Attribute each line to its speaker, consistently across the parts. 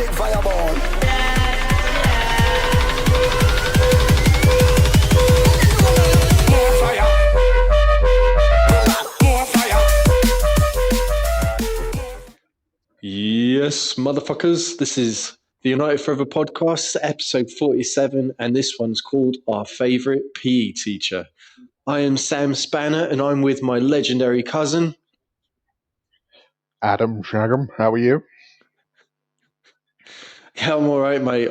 Speaker 1: big fireball. More fire. More fire.
Speaker 2: Yes, motherfuckers. This is the United Forever podcast, episode 47, and this one's called Our Favourite PE Teacher. I am Sam Spanner, and I'm with my legendary cousin,
Speaker 3: Adam Shagam. How are you?
Speaker 2: Yeah, I'm all right, mate.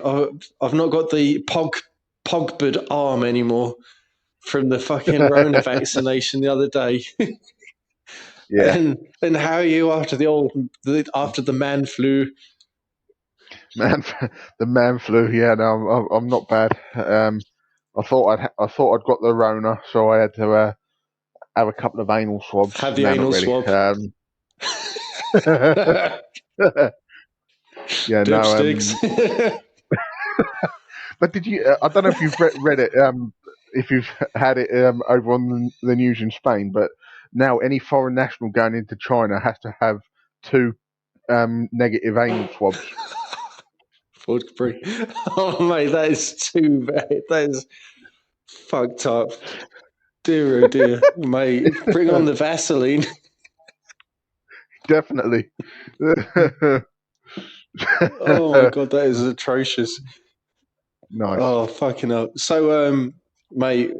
Speaker 2: I've not got the Pogba'd arm anymore from the fucking Rona vaccination the other day.
Speaker 3: Yeah,
Speaker 2: And how are you after the man flu?
Speaker 3: man, the man flu. Yeah, no, I'm not bad. I thought I'd got the Rona, so I had to have a couple of anal swabs.
Speaker 2: Have the
Speaker 3: No,
Speaker 2: anal
Speaker 3: not really.
Speaker 2: swab.
Speaker 3: Yeah,
Speaker 2: Dipsticks.
Speaker 3: but did you? I don't know if you've read it. If you've had it over on the news in Spain, but now any foreign national going into China has to have 2 negative anal swabs.
Speaker 2: Oh, mate, that is too bad. That is fucked up. Dear, oh dear. Mate, bring on the Vaseline.
Speaker 3: Definitely.
Speaker 2: Oh, my God, that is atrocious.
Speaker 3: Nice.
Speaker 2: Oh, fucking hell. So, mate,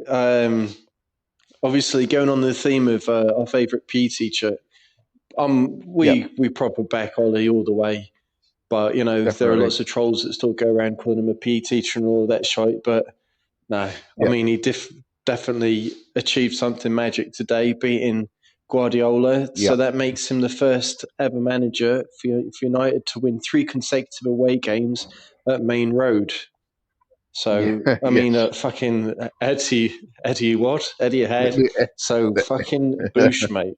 Speaker 2: obviously going on the theme of our favourite PE teacher, we proper back Ollie all the way. But, you know, there are
Speaker 3: Definitely.
Speaker 2: lots of trolls that still go around calling him a PE teacher and all that shite. But no, I mean, he definitely achieved something magic today, beating Guardiola. So that makes him the first ever manager for United to win 3 consecutive away games at Main Road. So, I mean, fucking Eti-what? Eti-head. So, fucking boosh, mate.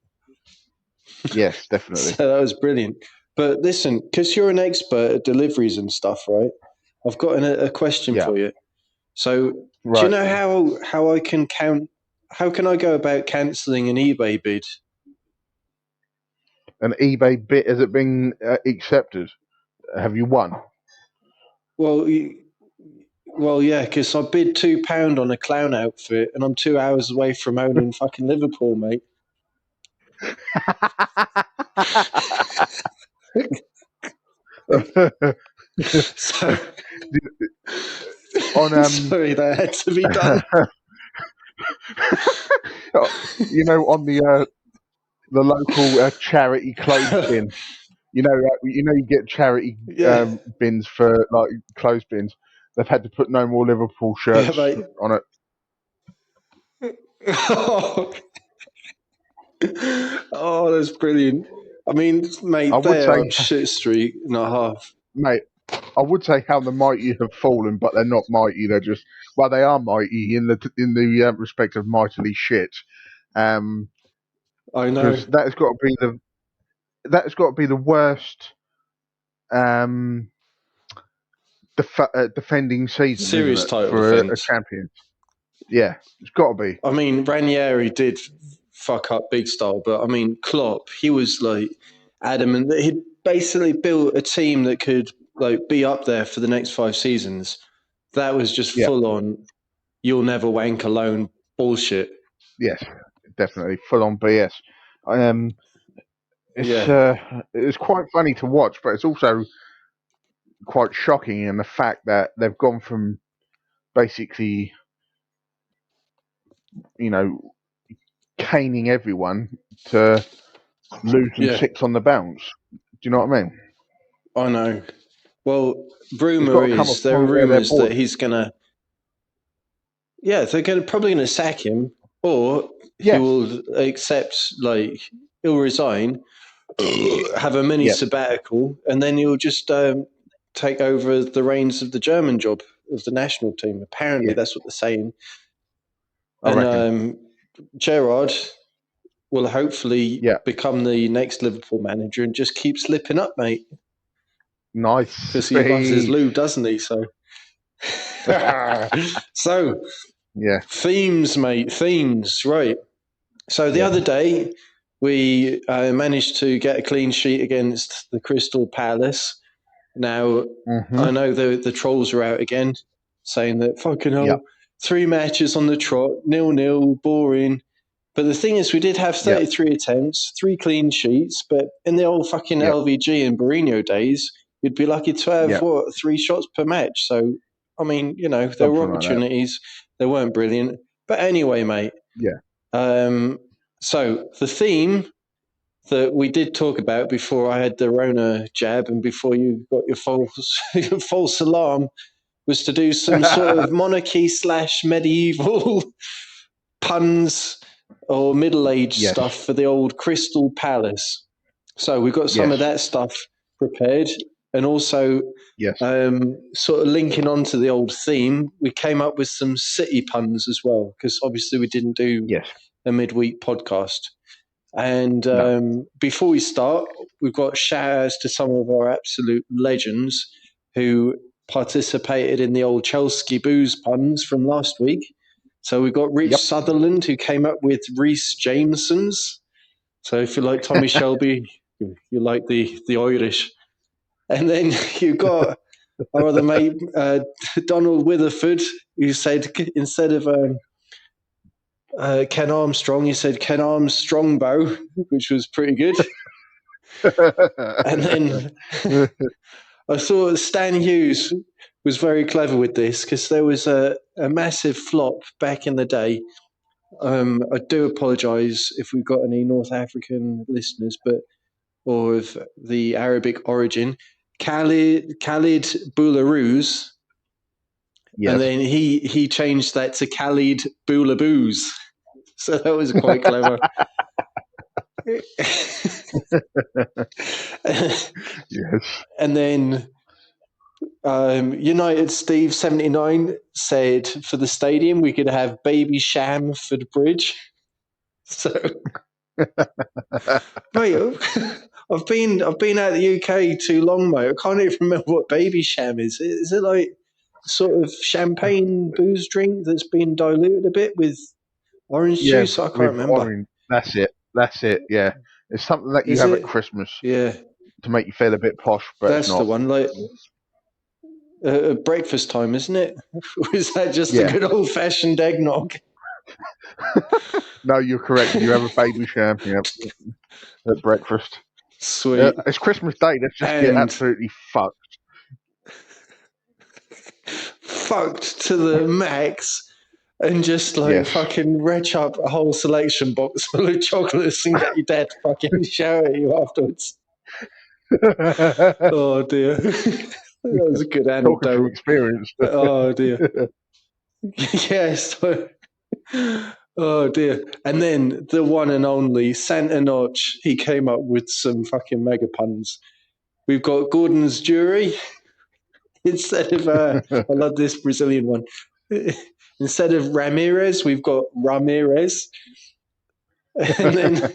Speaker 3: Yes, definitely.
Speaker 2: So that was brilliant. But listen, because you're an expert at deliveries and stuff, right? I've got a question for you. So, do you know how I can count? How can I go about cancelling an eBay bid?
Speaker 3: An eBay bid, has it been accepted? Have you won?
Speaker 2: Well, yeah, because I bid £2 on a clown outfit, and I'm 2 hours away from owning fucking Liverpool, mate. So, sorry, that had to be done.
Speaker 3: You know, on the local charity clothes bin. You get charity bins for like clothes bins. They've had to put no more Liverpool shirts on it.
Speaker 2: Oh, that's brilliant. I mean, mate, they're a shit streak and a half.
Speaker 3: Mate, I would say how the mighty have fallen, but they're not mighty. They're just, well, they are mighty in the respect of mightily shit.
Speaker 2: I know,
Speaker 3: because that has got to be the worst defending season,
Speaker 2: serious title
Speaker 3: for a
Speaker 2: defense.
Speaker 3: champion. Yeah, it's got to be.
Speaker 2: I mean, Ranieri did fuck up big style, but I mean, Klopp, he was like adamant that he'd basically built a team that could like be up there for the next 5 seasons. That was just full on, you'll never wank alone bullshit.
Speaker 3: Yes, definitely full on BS. It's quite funny to watch, but it's also quite shocking in the fact that they've gone from basically, you know, caning everyone to losing 6 on the bounce. Do you know what I mean?
Speaker 2: I know. Well, there are rumours that he's gonna. Yeah, they're probably gonna sack him, or he will accept, like he'll resign, have a mini sabbatical, and then he'll just take over the reins of the German job of the national team. Apparently, that's what they're saying. And Gerrard will hopefully become the next Liverpool manager and just keep slipping up, mate.
Speaker 3: Nice.
Speaker 2: Because he loves his lube, doesn't he? So, themes, mate. Themes, right. So the other day, we managed to get a clean sheet against the Crystal Palace. Now, I know the trolls are out again saying that fucking hell,
Speaker 3: Yep.
Speaker 2: 3 matches on the trot, 0-0, boring. But the thing is, we did have 33 attempts, 3 clean sheets, but in the old fucking
Speaker 3: Yep.
Speaker 2: LVG and Mourinho days, you'd be lucky to have,
Speaker 3: Yep.
Speaker 2: 3 shots per match. So, I mean, there were
Speaker 3: Something like that.
Speaker 2: opportunities. They weren't brilliant. But anyway, mate.
Speaker 3: Yeah.
Speaker 2: So the theme that we did talk about before I had the Rona jab and before you got your false alarm was to do some sort of monarchy / medieval puns or middle age
Speaker 3: Yes.
Speaker 2: stuff for the old Crystal Palace. So we've got some of that stuff prepared, and also
Speaker 3: Yes.
Speaker 2: sort of linking on to the old theme, we came up with some city puns as well, because obviously we didn't do
Speaker 3: Yes.
Speaker 2: a midweek podcast. And
Speaker 3: No.
Speaker 2: before we start, we've got shout-outs to some of our absolute legends who participated in the old Chelsea booze puns from last week. So we've got Rich
Speaker 3: Yep.
Speaker 2: Sutherland, who came up with Reece Jameson's. So if you like Tommy Shelby, you like the Irish. And then you've got our other mate, Donald Witherford, who said instead of Ken Armstrong, he said Ken Armstrongbow, which was pretty good. And then I thought Stan Hughes was very clever with this, because there was a massive flop back in the day. I do apologise if we've got any North African listeners, or of the Arabic origin. Khalid Boularus,
Speaker 3: Yes.
Speaker 2: and then he changed that to Khalid Boulaboos. So that was quite clever.
Speaker 3: Yes.
Speaker 2: And then United Steve 79 said for the stadium we could have Baby Shamford Bridge. So, mate, I've been out of the UK too long, mate. I can't even remember what Baby Sham is. Is it like sort of champagne booze drink that's been diluted a bit with orange juice? I can't remember.
Speaker 3: Orange. That's it. Yeah. It's something that you
Speaker 2: Is
Speaker 3: have
Speaker 2: it?
Speaker 3: at Christmas
Speaker 2: Yeah,
Speaker 3: to make you feel a bit posh, but
Speaker 2: that's
Speaker 3: it's not.
Speaker 2: the one. Like breakfast time, isn't it? Or is that just a good old fashioned eggnog?
Speaker 3: No, you're correct. You have a baby champagne at breakfast.
Speaker 2: Sweet.
Speaker 3: It's Christmas Day. Let's just get absolutely fucked.
Speaker 2: Fucked to the max, and just fucking retch up a whole selection box full of chocolates and get your dad to fucking shout at you afterwards. Oh dear. That was a good anecdote.
Speaker 3: Talking from experience.
Speaker 2: Oh dear. Yes. Oh dear. And then the one and only Santa Notch, he came up with some fucking mega puns. We've got Gordon's Jury. Instead of, I love this Brazilian one. Instead of Ramirez, we've got Ramirez. And then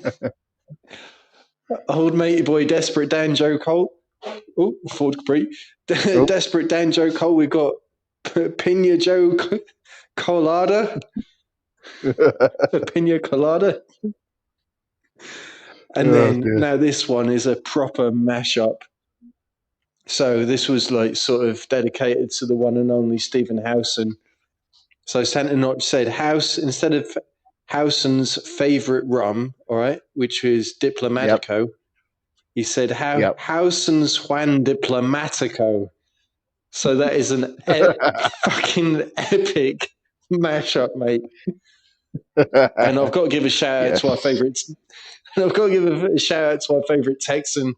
Speaker 2: old matey boy, Desperate Dan Joe Cole. Oh, Ford Capri. Desperate Dan Joe Cole, we've got Pina Joe Colada. Pina Colada. And then now this one is a proper mashup. So this was like sort of dedicated to the one and only Stephen Howson. So Santa Notch said House instead of Howson's favourite rum, all right, which is Diplomatico. He said Howson's Juan Diplomatico. So that is an fucking epic mashup, mate. And I've got to give a shout out to our favourites. I've got to give a shout out to our favourite Texan,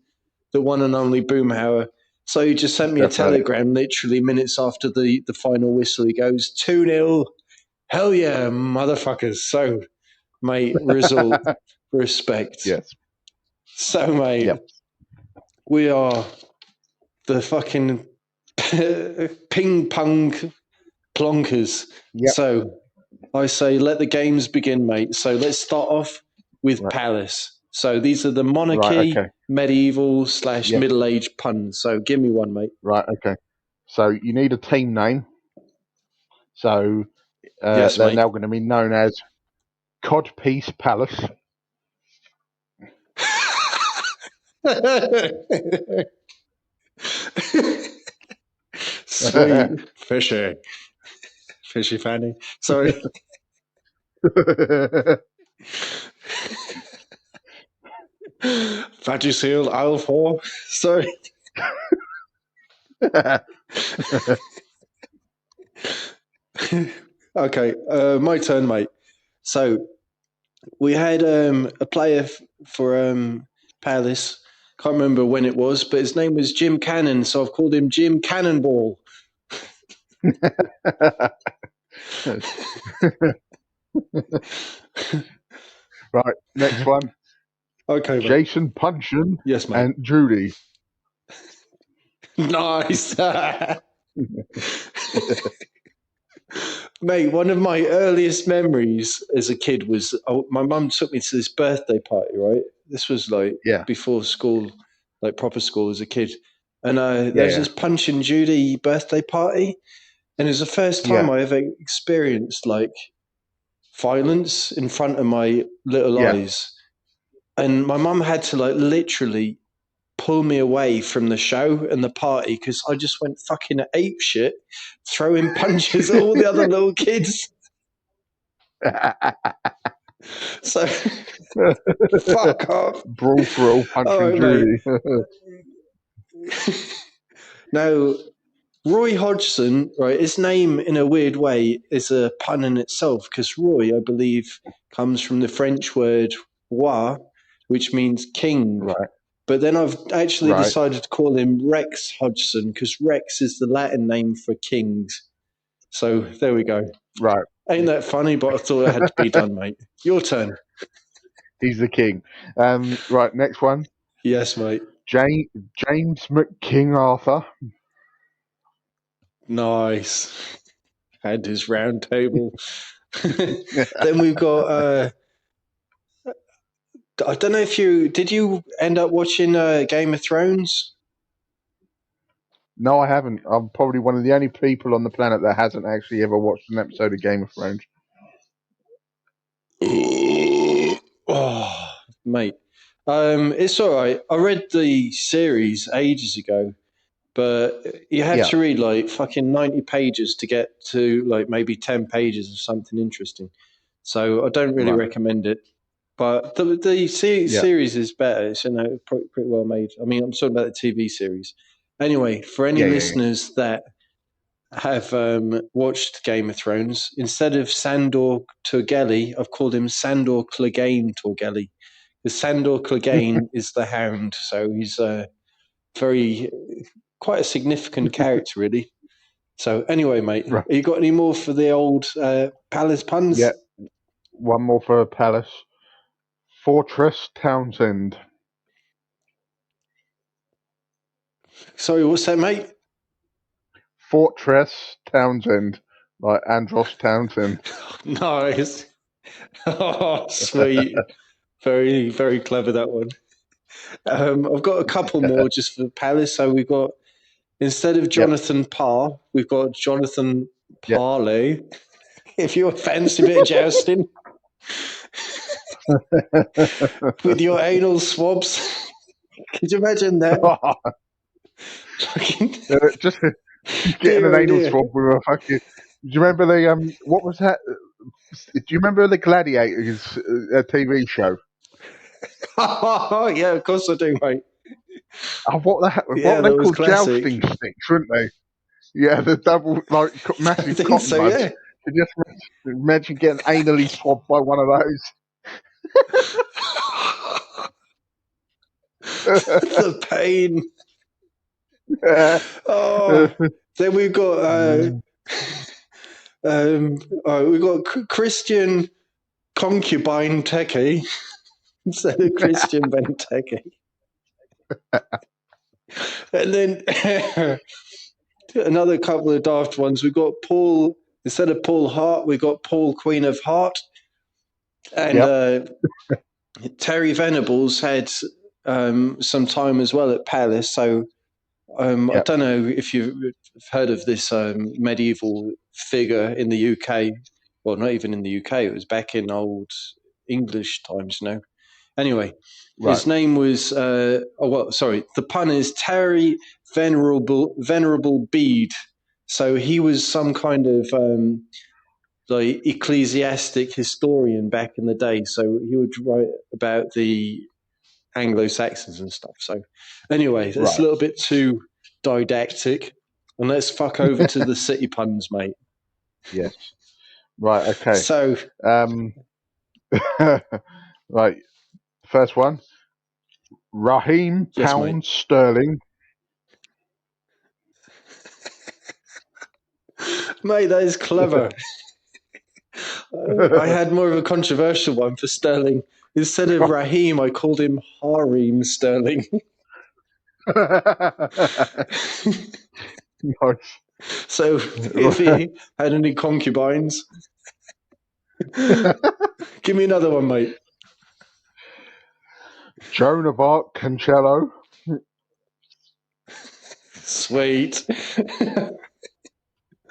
Speaker 2: the one and only Boomhauer. So he just sent me a telegram literally minutes after the final whistle. He goes, 2-0. Hell yeah, motherfuckers. So, mate, result, respect.
Speaker 3: Yes.
Speaker 2: So, mate, we are the fucking ping pong plonkers. Yep. So, I say let the games begin, mate. So, let's start off with Palace. So, these are the monarchy, medieval / middle-aged puns. So, give me one, mate.
Speaker 3: Right, okay. So, you need a team name. So,
Speaker 2: yes,
Speaker 3: they're
Speaker 2: mate.
Speaker 3: now going to be known as Codpiece Palace.
Speaker 2: Sweet fishy. Fishy Fanny. Sorry. Fatty Seal, aisle 4. Sorry. Okay, my turn, mate. So we had a player for Palace. Can't remember when it was, but his name was Jim Cannon, so I've called him Jim Cannonball.
Speaker 3: Right, next one.
Speaker 2: Okay, mate.
Speaker 3: Jason Puncheon
Speaker 2: Yes, mate.
Speaker 3: and Judy.
Speaker 2: Nice. Mate, one of my earliest memories as a kid was my mum took me to this birthday party, right? This was like
Speaker 3: Yeah.
Speaker 2: before school, like proper school as a kid. And there was
Speaker 3: Yeah.
Speaker 2: this Punch and Judy birthday party. And it was the first time
Speaker 3: Yeah.
Speaker 2: I ever experienced like violence in front of my little
Speaker 3: Yeah.
Speaker 2: eyes. And my mum had to like literally pull me away from the show and the party because I just went fucking ape shit, throwing punches at all the other little kids. So fuck off.
Speaker 3: Brawl for all Punch
Speaker 2: All
Speaker 3: and
Speaker 2: right,
Speaker 3: Judy.
Speaker 2: Now, Roy Hodgson, right, his name in a weird way is a pun in itself because Roy, I believe, comes from the French word roi, which means king.
Speaker 3: Right.
Speaker 2: But then I've actually
Speaker 3: Right.
Speaker 2: decided to call him Rex Hodgson because Rex is the Latin name for kings. So there we go.
Speaker 3: Right.
Speaker 2: Ain't that funny? But I thought it had to be done, mate. Your turn.
Speaker 3: He's the king. Right, next one.
Speaker 2: Yes, mate.
Speaker 3: James McKing Arthur.
Speaker 2: Nice. Had his round table. Then we've got... I don't know if did you end up watching Game of Thrones?
Speaker 3: No, I haven't. I'm probably one of the only people on the planet that hasn't actually ever watched an episode of Game of Thrones.
Speaker 2: Oh, mate. It's all right. I read the series ages ago, but you have to read like fucking 90 pages to get to like maybe 10 pages of something interesting. So I don't really recommend it. But the series is better. It's pretty well made. I mean, I'm talking about the TV series. Anyway, for any listeners that have watched Game of Thrones, instead of Sandor Turgelly, I've called him Sandor Clegane Turgelly. Because Sandor Clegane is the Hound, so he's quite a significant character, really. So anyway, mate,
Speaker 3: Right.
Speaker 2: you got any more for the old Palace puns?
Speaker 3: Yeah. One more for Palace. Fortress Townsend.
Speaker 2: Sorry, what's that, mate?
Speaker 3: Fortress Townsend. Like Andros Townsend.
Speaker 2: Nice. Oh, sweet. Very, very clever, that one. I've got a couple more just for Palace. So we've got, instead of Jonathan Parr, we've got Jonathan Parley. If you fancy a bit of jousting with your anal swabs. Could you imagine that?
Speaker 3: Just getting an anal swab with a fucking... Do you remember the... what was that? Do you remember the Gladiators TV show?
Speaker 2: Yeah, of course I do, mate.
Speaker 3: What were they called?
Speaker 2: Classic.
Speaker 3: Jousting sticks, weren't they? Yeah, the double, like, massive cotton buds.
Speaker 2: Yeah.
Speaker 3: Could you just imagine getting anally swabbed by one of those?
Speaker 2: The pain. Then we've got we've got Christian Concubine Techie instead of Christian Benteke. And then another couple of daft ones. We've got Paul, instead of Paul Hart, we've got Paul Queen of Heart. And Terry Venables had some time as well at Palace. So I don't know if you've heard of this medieval figure in the UK. Well, not even in the UK. It was back in old English times, Anyway, His name was. The pun is Terry Venerable Bede. So he was some kind of like ecclesiastic historian back in the day. So he would write about the Anglo-Saxons and stuff. So anyway, that's a little bit too didactic. And let's fuck over to the city puns, mate.
Speaker 3: Yes. Right. Okay.
Speaker 2: So
Speaker 3: right. First one. Raheem
Speaker 2: yes, mate.
Speaker 3: Sterling.
Speaker 2: Mate, that is clever. I had more of a controversial one for Sterling. Instead of Raheem, I called him Hareem Sterling.
Speaker 3: Nice.
Speaker 2: So if he had any concubines, give me another one, mate.
Speaker 3: Joan of Arc Cancello.
Speaker 2: Sweet.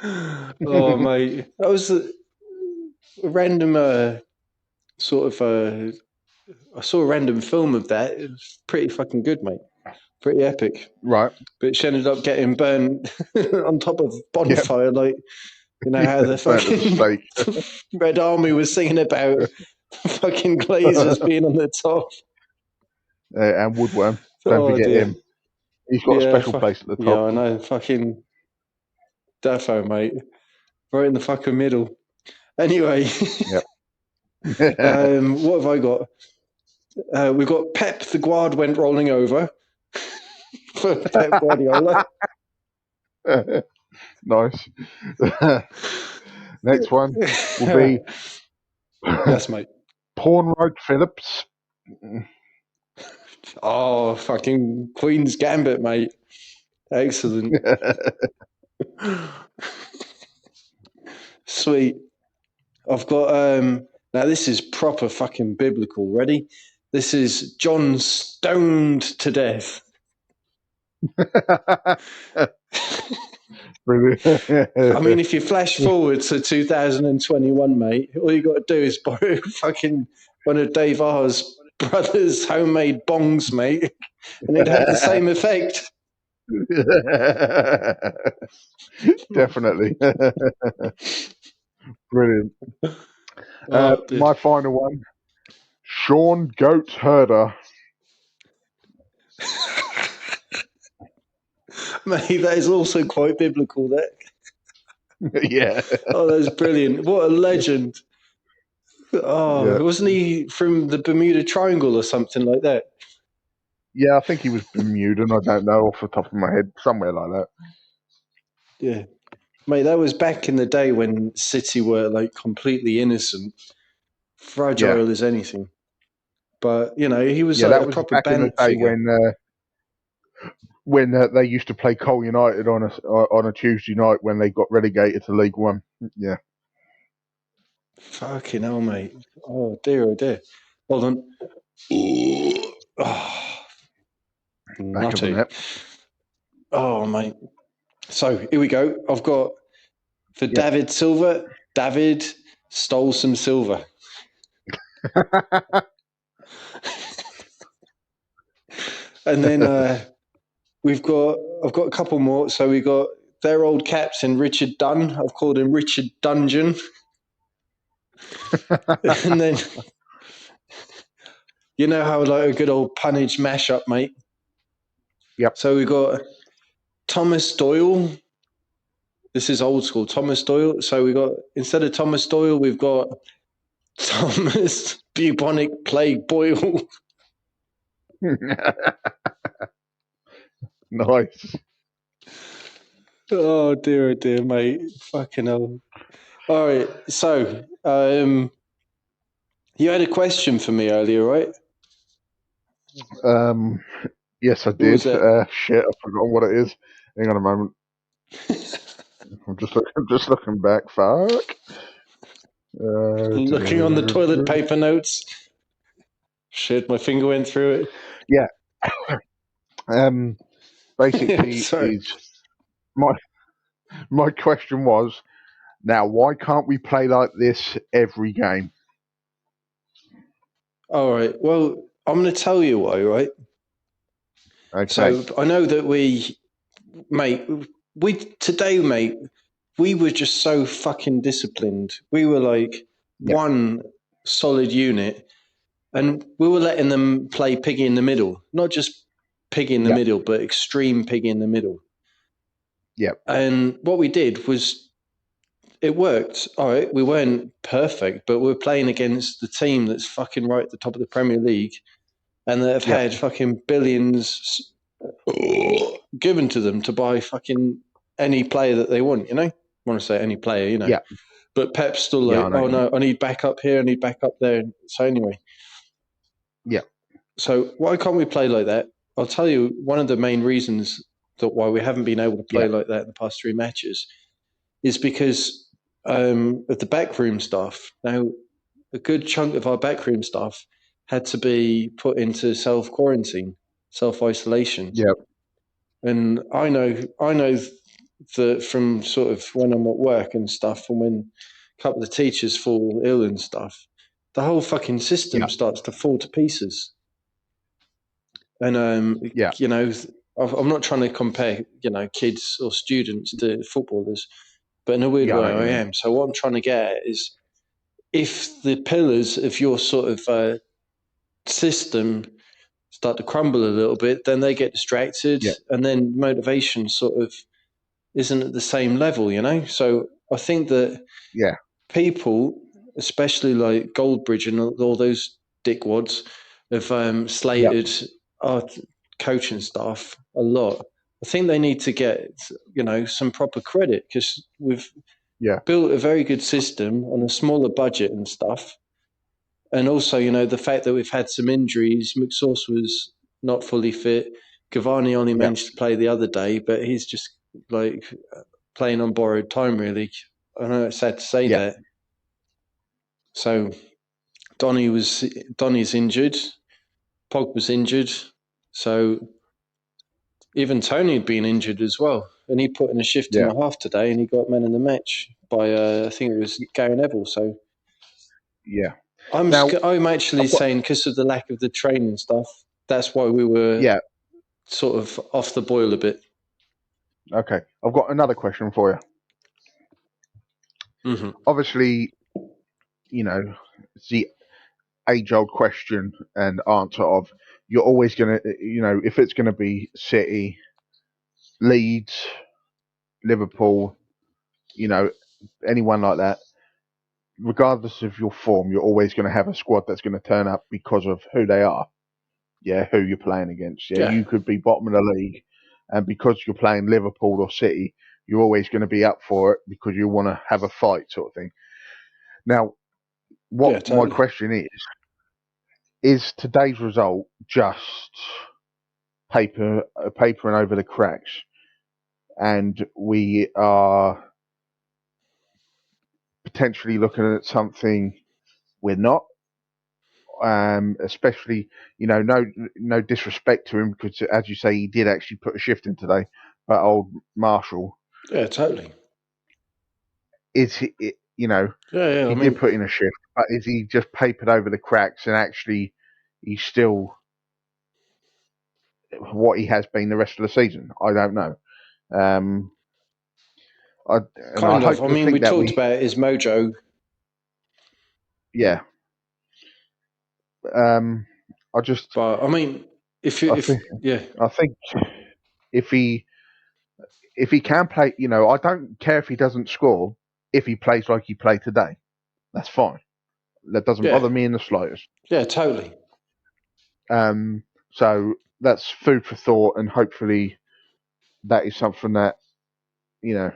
Speaker 2: Oh, mate. That was a random sort of... I saw a random film of that. It was pretty fucking good, mate. Pretty epic.
Speaker 3: Right.
Speaker 2: But she ended up getting burned on top of a bonfire, like, you know, how the fucking Red Army was singing about fucking glazers being on the top.
Speaker 3: And Woodworm. Don't forget him. He's got a special place at the top.
Speaker 2: Yeah, I know. Fucking defo, mate. Right in the fucking middle. Anyway.
Speaker 3: Yep.
Speaker 2: What have I got? We've got Pep the Guard went rolling over for Pep Guardiola.
Speaker 3: Nice. Next one will be
Speaker 2: yes, mate.
Speaker 3: Pawn Road Phillips.
Speaker 2: Oh, fucking Queen's Gambit, mate. Excellent. Sweet. I've got now this is proper fucking biblical. Ready? This is John stoned to death. I mean, if you flash forward to 2021, mate, all you got to do is borrow fucking one of Dave R's brother's homemade bongs, mate, and it'd have the same effect.
Speaker 3: Definitely. Brilliant. My final one. Sean Goat Herder.
Speaker 2: Mate, that is also quite biblical, that.
Speaker 3: Yeah.
Speaker 2: Oh, that's brilliant. What a legend. Oh, yeah. Wasn't he from the Bermuda Triangle or something like that?
Speaker 3: Yeah, I think he was Bermudan. I don't know off the top of my head. Somewhere like that.
Speaker 2: Yeah. Mate, that was back in the day when City were like completely innocent, fragile as anything. But, you know, he was like
Speaker 3: that
Speaker 2: a
Speaker 3: was
Speaker 2: proper
Speaker 3: back in the day
Speaker 2: figure.
Speaker 3: when they used to play Cole United on a Tuesday night when they got relegated to League One. Yeah.
Speaker 2: Fucking hell, mate. Oh, dear, oh, dear. Hold on. Oh, nutty. Oh, mate. So, here we go. I've got, for David Silva, David stole some silver. And then I've got a couple more. So we got their old captain, Richard Dunn. I've called him Richard Dungeon. And then, you know how like a good old punnage mashup, mate?
Speaker 3: Yep.
Speaker 2: So we got Thomas Doyle. This is old school, Thomas Doyle. So we got, instead of Thomas Doyle, we've got Thomas Bubonic Plague Boyle.
Speaker 3: Nice.
Speaker 2: Oh dear, mate. Fucking hell. All right. So, you had a question for me earlier, right?
Speaker 3: Yes, I did. Shit, I've forgotten what it is. Hang on a moment. I'm just looking back. Fuck.
Speaker 2: Looking on the toilet paper notes. Shit, my finger went through it.
Speaker 3: Yeah. Basically, is my question was, now why can't we play like this every game?
Speaker 2: All right. Well, I'm going to tell you why, right?
Speaker 3: Okay.
Speaker 2: So I know that mate, we were just so fucking disciplined. We were like one solid unit, and we were letting them play piggy in the middle, not just piggy in the middle, but extreme piggy in the middle.
Speaker 3: Yeah.
Speaker 2: And what we did was it worked. All right, we weren't perfect, but we're playing against the team that's fucking right at the top of the Premier League, and that have had fucking billions given to them to buy fucking any player that they want, you know? I want to say any player, you know.
Speaker 3: Yeah.
Speaker 2: But Pep's still
Speaker 3: Yeah,
Speaker 2: like,
Speaker 3: I know
Speaker 2: oh
Speaker 3: what you mean.
Speaker 2: no, I need backup here, I need backup there. So anyway.
Speaker 3: Yeah.
Speaker 2: So why can't we play like that? I'll tell you one of the main reasons that why we haven't been able to play like that in the past 3 matches is because of the backroom staff. Now, a good chunk of our backroom staff had to be put into self-quarantine, self-isolation.
Speaker 3: Yeah.
Speaker 2: And I know that from sort of when I'm at work and stuff, and when a couple of teachers fall ill and stuff, the whole fucking system starts to fall to pieces. And you know, I'm not trying to compare, you know, kids or students to footballers, but in a weird
Speaker 3: Yeah, I
Speaker 2: way,
Speaker 3: know what
Speaker 2: I
Speaker 3: you mean.
Speaker 2: am. So what I'm trying to get at is, if the pillars of your sort of system start to crumble a little bit, then they get distracted, and then motivation sort of isn't at the same level, you know? So I think that people, especially like Goldbridge and all those dickwads, have slated our coaching staff a lot. I think they need to get, you know, some proper credit, because we've built a very good system on a smaller budget and stuff. And also, you know, the fact that we've had some injuries. McSauce was not fully fit. Cavani only managed to play the other day, but he's just like playing on borrowed time, really. I know it's sad to say that. So Donny's injured. Pogba's injured. So even Tony had been injured as well. And he put in a shift and a half today, and he got man in the match by, I think it was Gary Neville. So I'm actually saying, because of the lack of the training stuff, that's why we were sort of off the boil a bit.
Speaker 3: Okay. I've got another question for you.
Speaker 2: Mm-hmm.
Speaker 3: Obviously, you know, it's the age-old question and answer of, you're always going to, you know, if it's going to be City, Leeds, Liverpool, you know, anyone like that, regardless of your form, you're always going to have a squad that's going to turn up because of who they are. Yeah, who you're playing against. Yeah, you could be bottom of the league, and because you're playing Liverpool or City, you're always going to be up for it because you want to have a fight, sort of thing. Now, what my question is today's result just papering over the cracks, and we are potentially looking at something we're not? Especially, you know, no disrespect to him, because as you say, he did actually put a shift in today. But old Marshall,
Speaker 2: Yeah, totally.
Speaker 3: is he? You know, he did put in a shift, but is he just papered over the cracks, and actually he's still what he has been the rest of the season? I don't know. I
Speaker 2: Kind of.
Speaker 3: hope
Speaker 2: I
Speaker 3: to
Speaker 2: mean, we
Speaker 3: think that
Speaker 2: talked about his mojo.
Speaker 3: Yeah. I just.
Speaker 2: But I mean,
Speaker 3: I think if he can play, you know, I don't care if he doesn't score. If he plays like he played today, that's fine. That doesn't bother me in the slightest.
Speaker 2: Yeah, totally.
Speaker 3: So that's food for thought, and hopefully that is something that, you know,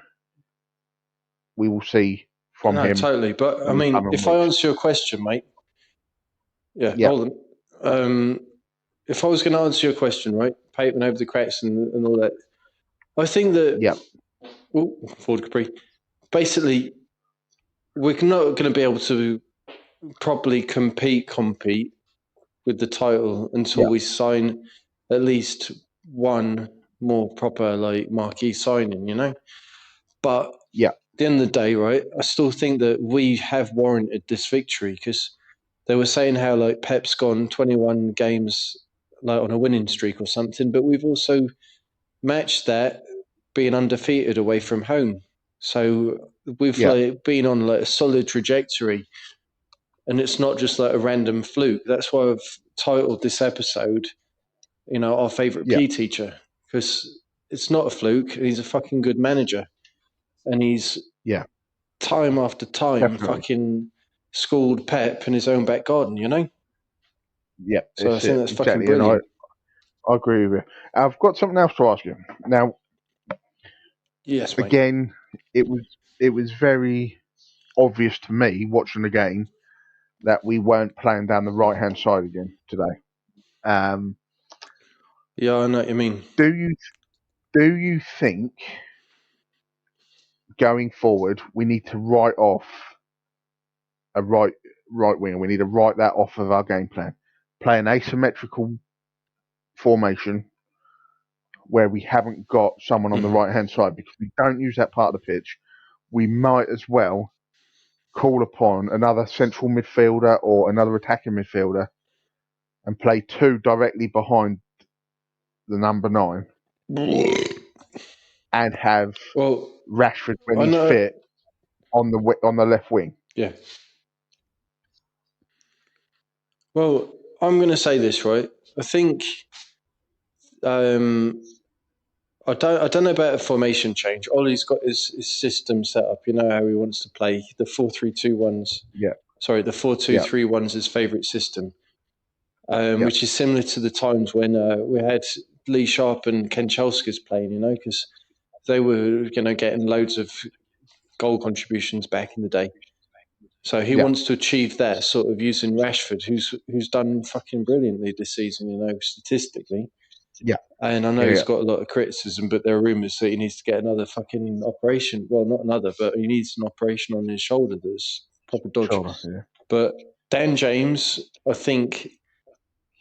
Speaker 3: we will see from him.
Speaker 2: Totally. But I mean, if I answer your question, mate. Yeah, hold on. If I was going to answer your question, right, papering over the cracks and all that, I think that Ford Capri. Basically, we're not going to be able to properly compete with the title until we sign at least one more proper like marquee signing, you know. But at the end of the day, right, I still think that we have warranted this victory, because they were saying how like Pep's gone 21 games like on a winning streak or something, but we've also matched that being undefeated away from home. So we've like been on like a solid trajectory, and it's not just like a random fluke. That's why I've titled this episode, our favorite P teacher, because it's not a fluke. He's a fucking good manager, and he's time after time
Speaker 3: definitely.
Speaker 2: fucking schooled Pep in his own back garden.
Speaker 3: Yeah,
Speaker 2: So I
Speaker 3: it's
Speaker 2: think
Speaker 3: it
Speaker 2: that's fucking
Speaker 3: exactly, and
Speaker 2: brilliant.
Speaker 3: I agree with you. I've got something else to ask you. Now,
Speaker 2: Yes, mate.
Speaker 3: again, it was very obvious to me watching the game that we weren't playing down the right hand side again today.
Speaker 2: Yeah, I know what you mean.
Speaker 3: Do you think going forward we need to write off a right winger? We need to write that off of our game plan. Play an asymmetrical formation where we haven't got someone on the right hand side, because we don't use that part of the pitch. We might as well call upon another central midfielder or another attacking midfielder and play two directly behind the number 9 and have
Speaker 2: Well,
Speaker 3: Rashford when
Speaker 2: I
Speaker 3: he's
Speaker 2: know.
Speaker 3: fit on the left wing.
Speaker 2: Yeah. Well, I'm going to say this, right? I think I don't know about a formation change. Ollie's got his system set up. You know how he wants to play the 4-3-2-1s.
Speaker 3: Yeah,
Speaker 2: Sorry, the 4-2-3-1's his favourite system, which is similar to the times when we had Lee Sharp and Ken Chelskis playing. Because they were getting loads of goal contributions back in the day. So he wants to achieve that sort of using Rashford, who's done fucking brilliantly this season, statistically.
Speaker 3: yeah,
Speaker 2: And I know he's got a lot of criticism, but there are rumours that he needs to get another fucking operation. Well, not another, but he needs an operation on his shoulder that's proper dodge.
Speaker 3: shoulder. Yeah,
Speaker 2: But Dan James, I think,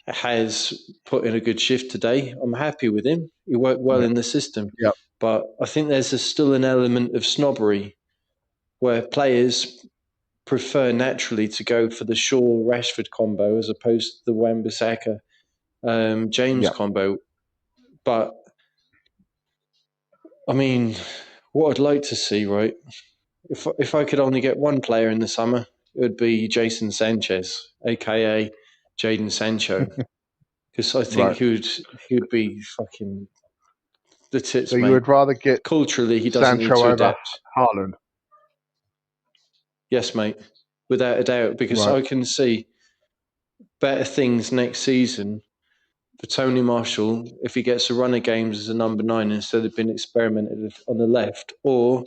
Speaker 2: has put in a good shift today. I'm happy with him. He worked well in the system.
Speaker 3: yeah,
Speaker 2: But I think there's still an element of snobbery where players prefer naturally to go for the Shaw-Rashford combo as opposed to the Wan-Bissaka James combo. But I mean, what I'd like to see, right? If I could only get one player in the summer, it would be Jason Sanchez, aka Jadon Sancho, because I think he would be fucking the tits,
Speaker 3: So you
Speaker 2: mate.
Speaker 3: would rather get
Speaker 2: Culturally, he doesn't need
Speaker 3: Sancho
Speaker 2: to
Speaker 3: over
Speaker 2: adapt.
Speaker 3: Haaland?
Speaker 2: Yes, mate, without a doubt, because
Speaker 3: Right.
Speaker 2: I can see better things next season for Tony Marshall if he gets a run of games as a number 9 instead of being experimented on the left, or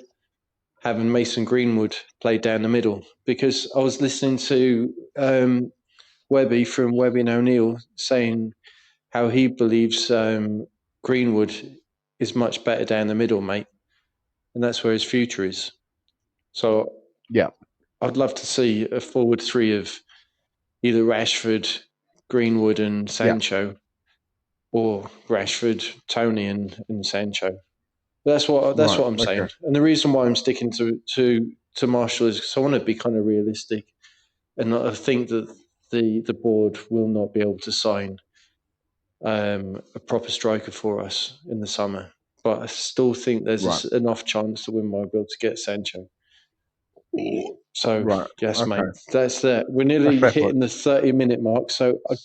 Speaker 2: having Mason Greenwood play down the middle. Because I was listening to Webby from Webby and O'Neill saying how he believes Greenwood is much better down the middle, mate, and that's where his future is. So I'd love to see a forward 3 of either Rashford, Greenwood, and Sancho, or Rashford, Tony, and Sancho. That's what I'm saying.
Speaker 3: Okay.
Speaker 2: And the reason why I'm sticking to Marshall is because I want to be kind of realistic, and I think that the board will not be able to sign a proper striker for us in the summer. But I still think there's an off chance that we might be able to get Sancho. So yes, mate, that's that. We're nearly hitting the 30-minute mark. So I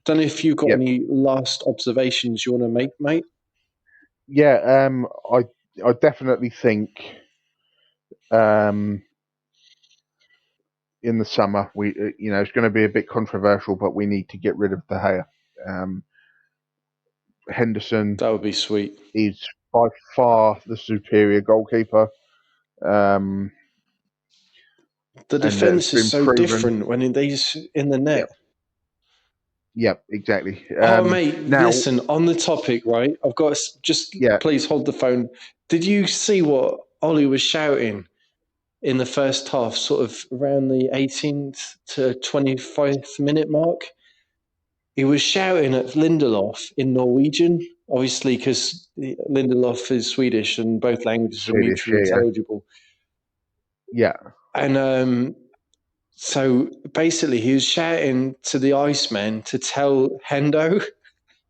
Speaker 2: don't know if you've got any last observations you want to make, mate.
Speaker 3: Yeah, I definitely think in the summer it's going to be a bit controversial, but we need to get rid of De Gea. Henderson,
Speaker 2: that would be sweet.
Speaker 3: Is by far the superior goalkeeper.
Speaker 2: The defense is so different when he's in the net.
Speaker 3: Yep, exactly.
Speaker 2: Mate,
Speaker 3: now,
Speaker 2: listen, on the topic, right? I've got please hold the phone. Did you see what Ollie was shouting in the first half, sort of around the 18th to 25th minute mark? He was shouting at Lindelof in Norwegian, obviously because Lindelof is Swedish and both languages are mutually intelligible.
Speaker 3: Yeah.
Speaker 2: And So basically, he was shouting to the Iceman to tell Hendo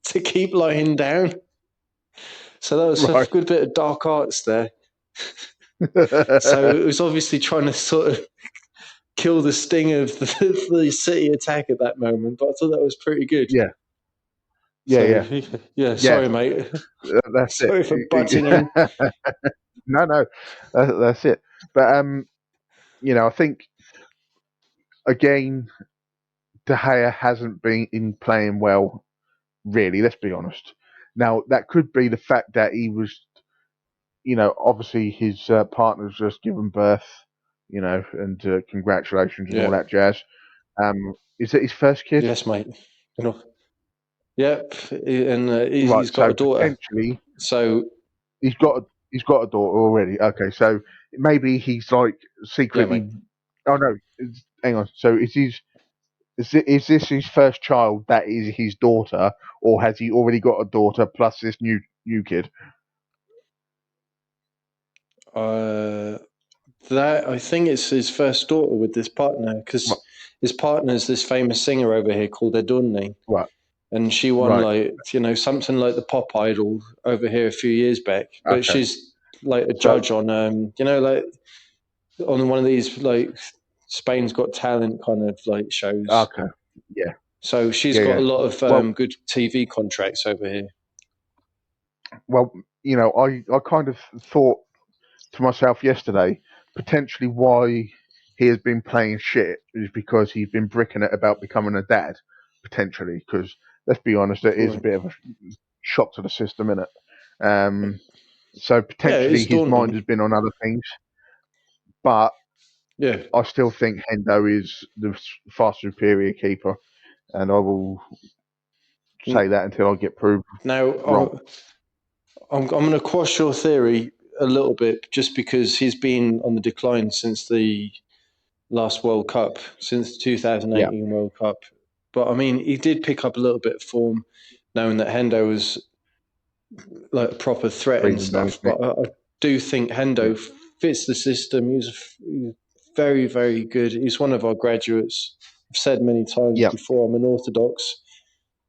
Speaker 2: to keep lying down. So that was a
Speaker 3: Right.
Speaker 2: good bit of dark arts there. So it was obviously trying to sort of kill the sting of the City attack at that moment, but I thought that was pretty good.
Speaker 3: Yeah.
Speaker 2: So,
Speaker 3: Yeah.
Speaker 2: sorry, mate.
Speaker 3: That's
Speaker 2: Sorry for
Speaker 3: it.
Speaker 2: butting in.
Speaker 3: No, that's it. But I think again, De Gea hasn't been playing well. Really, let's be honest. Now that could be the fact that he was, obviously his partner's just given birth, and congratulations and all
Speaker 2: Yeah.
Speaker 3: that jazz. Is it his first kid?
Speaker 2: Yes, mate. Yep. And
Speaker 3: Right.
Speaker 2: he's got
Speaker 3: So
Speaker 2: a daughter.
Speaker 3: potentially
Speaker 2: So,
Speaker 3: he's got a daughter already. Okay, so maybe he's like
Speaker 2: yeah, mate.
Speaker 3: secretly. Oh no, hang on. So is this his first child that is his daughter, or has he already got a daughter plus this new kid?
Speaker 2: That I think it's his first daughter with this partner
Speaker 3: Right,
Speaker 2: because his partner's this famous singer over here called Edurne,
Speaker 3: right,
Speaker 2: and she won
Speaker 3: right.
Speaker 2: like something like the Pop Idol over here a few years back. But
Speaker 3: Okay.
Speaker 2: she's like a
Speaker 3: So
Speaker 2: judge on like on one of these like Spain's Got Talent kind of like shows.
Speaker 3: okay, yeah,
Speaker 2: So she's
Speaker 3: yeah,
Speaker 2: got a
Speaker 3: yeah.
Speaker 2: lot of
Speaker 3: Well,
Speaker 2: good TV contracts over here.
Speaker 3: well, I kind of thought to myself yesterday, potentially why he has been playing shit is because he's been bricking it about becoming a dad, potentially. Because let's be honest, it is a
Speaker 2: Right.
Speaker 3: bit of a shock to the system, isn't it? So
Speaker 2: Yeah, it
Speaker 3: potentially
Speaker 2: is
Speaker 3: his mind
Speaker 2: daunting.
Speaker 3: has been on other things, but
Speaker 2: Yeah.
Speaker 3: I still think Hendo is the far superior keeper, and I will say that until I get proved
Speaker 2: Now,
Speaker 3: wrong.
Speaker 2: I'm going to quash your theory a little bit just because he's been on the decline since the last World Cup, since the
Speaker 3: Yeah,
Speaker 2: 2018 World Cup. But I mean, he did pick up a little bit of form, knowing that Hendo was like a proper threat and
Speaker 3: breathing down
Speaker 2: stuff.
Speaker 3: his neck.
Speaker 2: But I do think
Speaker 3: Yeah,
Speaker 2: Hendo fits the system. He's very, very good. He's one of our graduates. I've said many times
Speaker 3: yeah,
Speaker 2: before, I'm an Orthodox.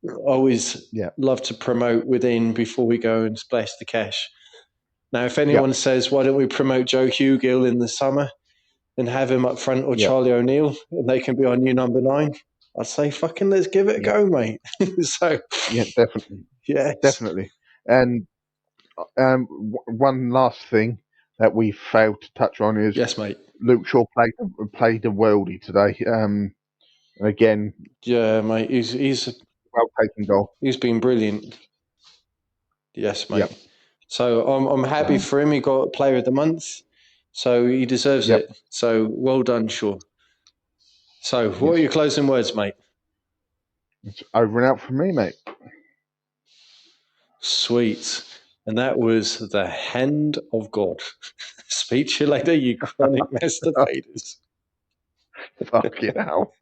Speaker 2: I always
Speaker 3: yeah,
Speaker 2: love to promote within before we go and splash the cash. Now, if
Speaker 3: yeah,
Speaker 2: anyone says, why don't we promote Joe Hugill in the summer and have him up front or
Speaker 3: yeah,
Speaker 2: Charlie O'Neill and they can be our new number 9, I'd say, fucking let's give it a
Speaker 3: yeah,
Speaker 2: go, mate. So,
Speaker 3: yeah, definitely,
Speaker 2: yes.
Speaker 3: definitely. And one last thing that we failed to touch on is
Speaker 2: Yes, mate.
Speaker 3: Luke Shaw played a worldie today. And again,
Speaker 2: Yeah, mate.
Speaker 3: well taken goal.
Speaker 2: He's been brilliant. Yes,
Speaker 3: Yep,
Speaker 2: mate. So I'm happy for him. He got Player of the Month, so he deserves
Speaker 3: yep,
Speaker 2: it. So well done, Shaw. So what are
Speaker 3: yes.
Speaker 2: your closing words, mate?
Speaker 3: It's over and out for me, mate.
Speaker 2: Sweet. And that was the hand of God. Speak to you later, you chronic masturbators.
Speaker 3: Fucking hell.